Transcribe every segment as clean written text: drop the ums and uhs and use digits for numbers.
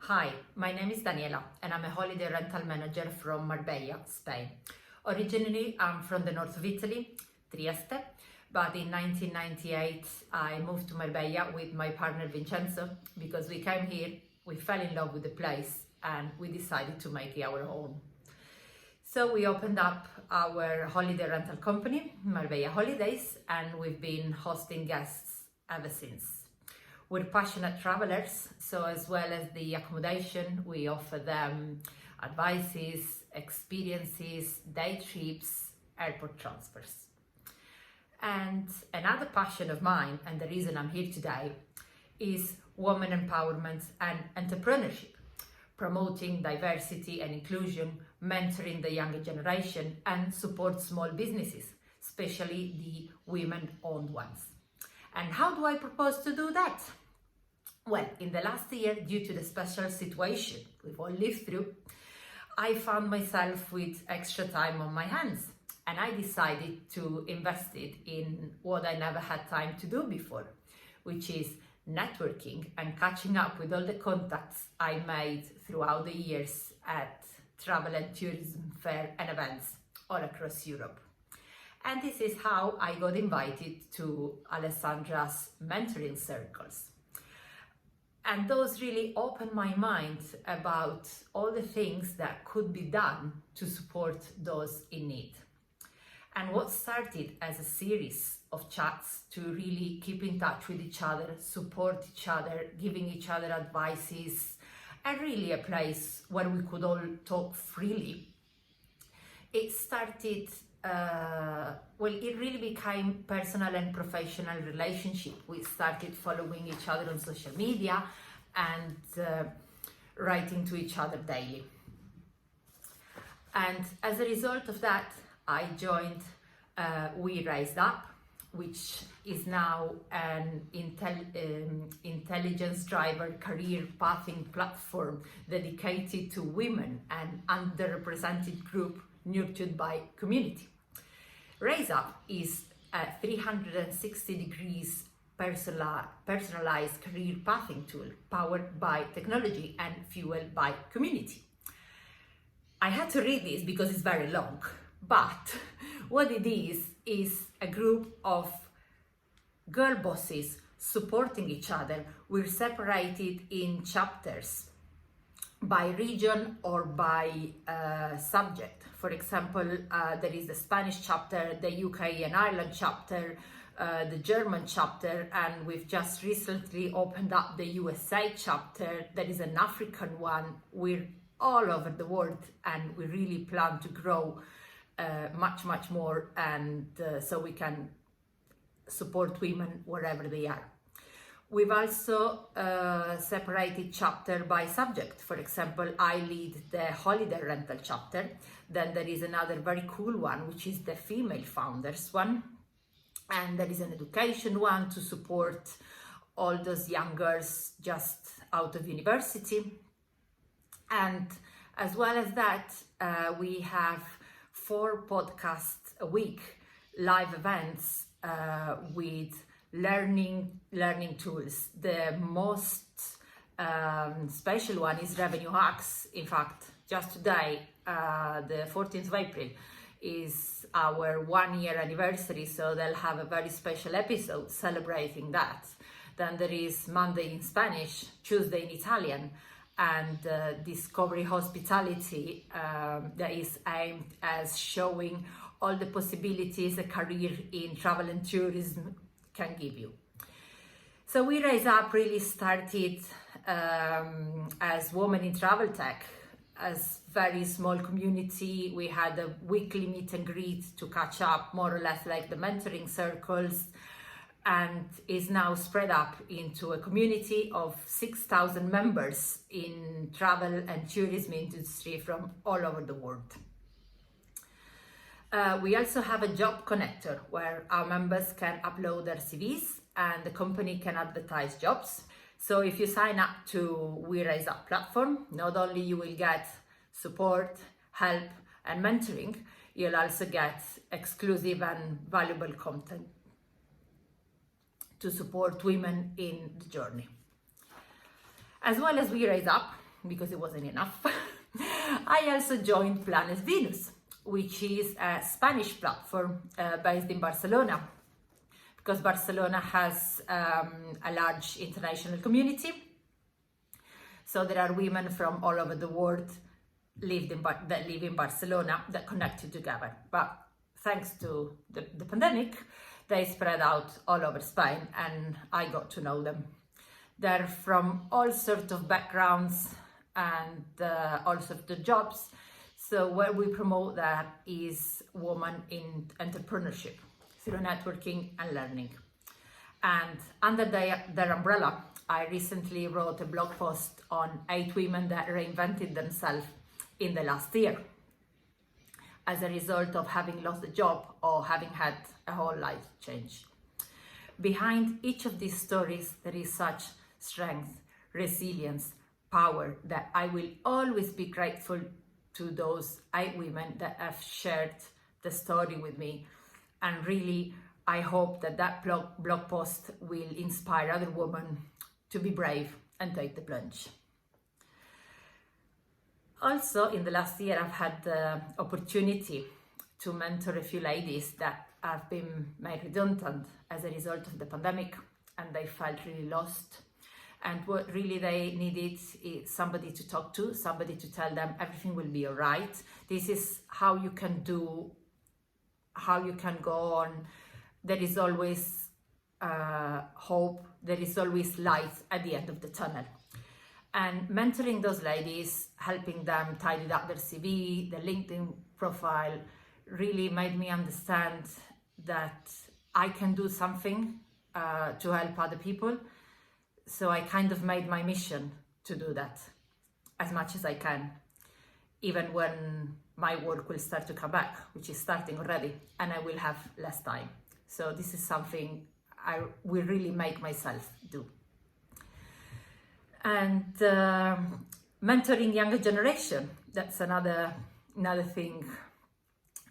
Hi, my name is Daniela and I'm a holiday rental manager from Marbella, Spain. Originally, I'm from the north of Italy, Trieste, but in 1998 I moved to Marbella with my partner Vincenzo because we came here, we fell in love with the place and we decided to make it our home. So we opened up our holiday rental company, Marbella Holidays, and we've been hosting guests ever since. We're passionate travelers, so as well as the accommodation, we offer them advices, experiences, day trips, airport transfers. And another passion of mine, and the reason I'm here today, is women empowerment and entrepreneurship, promoting diversity and inclusion, mentoring the younger generation, and support small businesses, especially the women-owned ones. And how do I propose to do that? Well, in the last year, due to the special situation we've all lived through, I found myself with extra time on my hands and I decided to invest it in what I never had time to do before, which is networking and catching up with all the contacts I made throughout the years at travel and tourism fair and events all across Europe. And this is how I got invited to Alessandra's mentoring circles. And those really opened my mind about all the things that could be done to support those in need. And what started as a series of chats to really keep in touch with each other, support each other, giving each other advices, and really a place where we could all talk freely. It started it really became personal and professional relationship. We started following each other on social media and writing to each other daily. And as a result of that, I joined We Raised Up, which is now an intelligence driver career pathing platform dedicated to women and underrepresented group nurtured by community. Raise Up is a 360 degrees personalized career pathing tool powered by technology and fueled by community. I had to read this because it's very long, but what it is a group of girl bosses supporting each other. We're separated in chapters by region or by subject. For example, there is the Spanish chapter, the UK and Ireland chapter, the German chapter, and we've just recently opened up the USA chapter. There is an African one. We're all over the world and we really plan to grow much more, and so we can support women wherever they are. We've also separated chapter by subject. For example, I lead the holiday rental chapter. Then there is another very cool one, which is the female founders one. And there is an education one to support all those young girls just out of university. And as well as that, we have 4 podcasts a week, live events with learning tools. The most special one is revenue hacks. In fact, just today, the 14th of April, is our 1-year anniversary, so they'll have a very special episode celebrating that. Then there is Monday in Spanish, Tuesday in Italian, and Discovery Hospitality that is aimed as showing all the possibilities a career in travel and tourism can give you. So We Raise Up really started as Women in Travel Tech, as very small community. We had a weekly meet and greet to catch up, more or less like the mentoring circles, and is now spread up into a community of 6,000 members in travel and tourism industry from all over the world. We also have a job connector where our members can upload their CVs and the company can advertise jobs. So if you sign up to We Raise Up platform, not only you will get support, help and mentoring, you'll also get exclusive and valuable content to support women in the journey. As well as We Raise Up, because it wasn't enough, I also joined Planet Venus, which is a Spanish platform based in Barcelona, because Barcelona has a large international community. So there are women from all over the world that live in Barcelona that connected together. But thanks to the pandemic, they spread out all over Spain, and I got to know them. They're from all sorts of backgrounds and all sorts of jobs. So what we promote that is women in entrepreneurship through networking and learning. And under their umbrella, I recently wrote a blog post on 8 women that reinvented themselves in the last year as a result of having lost a job or having had a whole life change. Behind each of these stories, there is such strength, resilience, power that I will always be grateful to those 8 women that have shared the story with me. And really, I hope that blog post will inspire other women to be brave and take the plunge. Also, in the last year, I've had the opportunity to mentor a few ladies that have been made redundant as a result of the pandemic, and they felt really lost. And what really they needed is somebody to talk to, somebody to tell them everything will be all right. This is how you can go on. There is always hope, there is always light at the end of the tunnel. And mentoring those ladies, helping them tidy up their CV, their LinkedIn profile, really made me understand that I can do something to help other people. So I kind of made my mission to do that as much as I can, even when my work will start to come back, which is starting already, and I will have less time. So this is something I will really make myself do. And mentoring younger generation, that's another thing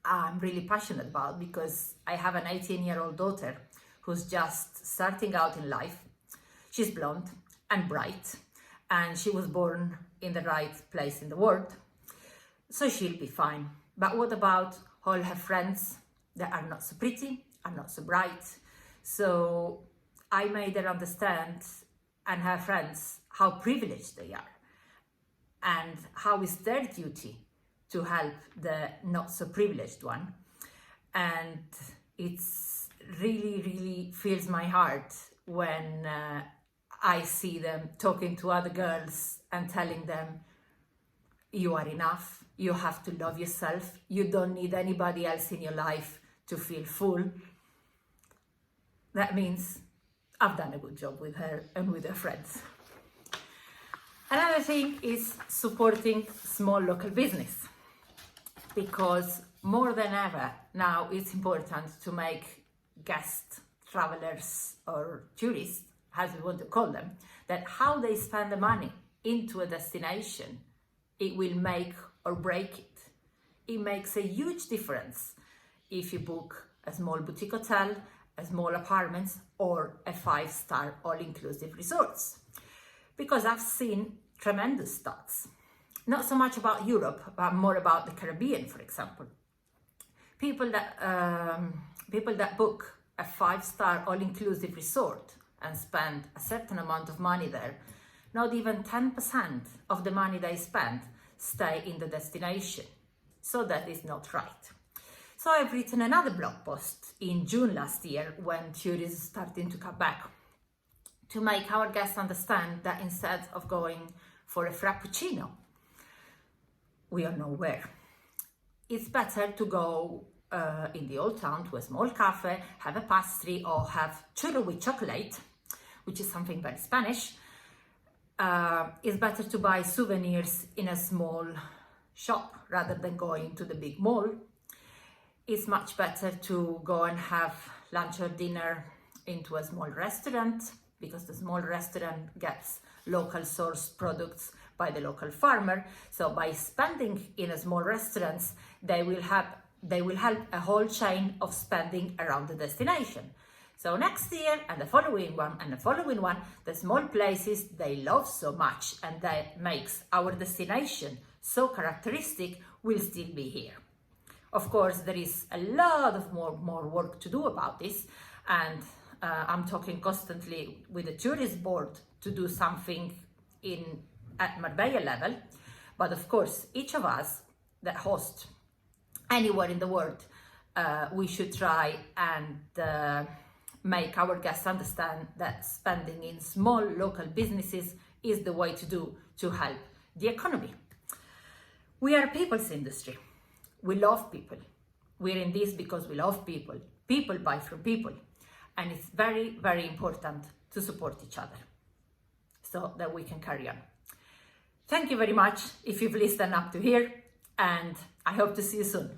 I'm really passionate about, because I have an 18-year-old daughter who's just starting out in life. She's blonde and bright, and she was born in the right place in the world, so she'll be fine. But what about all her friends that are not so pretty, are not so bright? So I made her understand, and her friends, how privileged they are, and how it's their duty to help the not so privileged one. And it's really fills my heart when I see them talking to other girls and telling them, you are enough, you have to love yourself, you don't need anybody else in your life to feel full. That means I've done a good job with her and with her friends. Another thing is supporting small local business, because more than ever now it's important to make guest travelers or tourists, as we want to call them, that how they spend the money into a destination, it will make or break it. It makes a huge difference if you book a small boutique hotel, a small apartments, or a 5-star all-inclusive resorts. Because I've seen tremendous stats, not so much about Europe, but more about the Caribbean, for example. People that book a 5-star all-inclusive resort and spend a certain amount of money there, not even 10% of the money they spend stay in the destination. So that is not right. So I've written another blog post in June last year, when tourism starting to come back, to make our guests understand that instead of going for a frappuccino, we all know where, it's better to go in the old town to a small cafe, have a pastry, or have churro with chocolate, which is something very Spanish. It's better to buy souvenirs in a small shop rather than going to the big mall. It's much better to go and have lunch or dinner into a small restaurant, because the small restaurant gets local source products by the local farmer. So by spending in a small restaurants, they will help a whole chain of spending around the destination. So next year and the following one and the following one, the small places they love so much and that makes our destination so characteristic will still be here. Of course, there is a lot of more work to do about this, and I'm talking constantly with the tourist board to do something at Marbella level. But of course, each of us that host anywhere in the world, we should try and make our guests understand that spending in small local businesses is the way to do to help the economy. We are a people's industry. We love people. We're in this because we love people. People buy from people. And it's very, very important to support each other so that we can carry on. Thank you very much if you've listened up to here, and I hope to see you soon.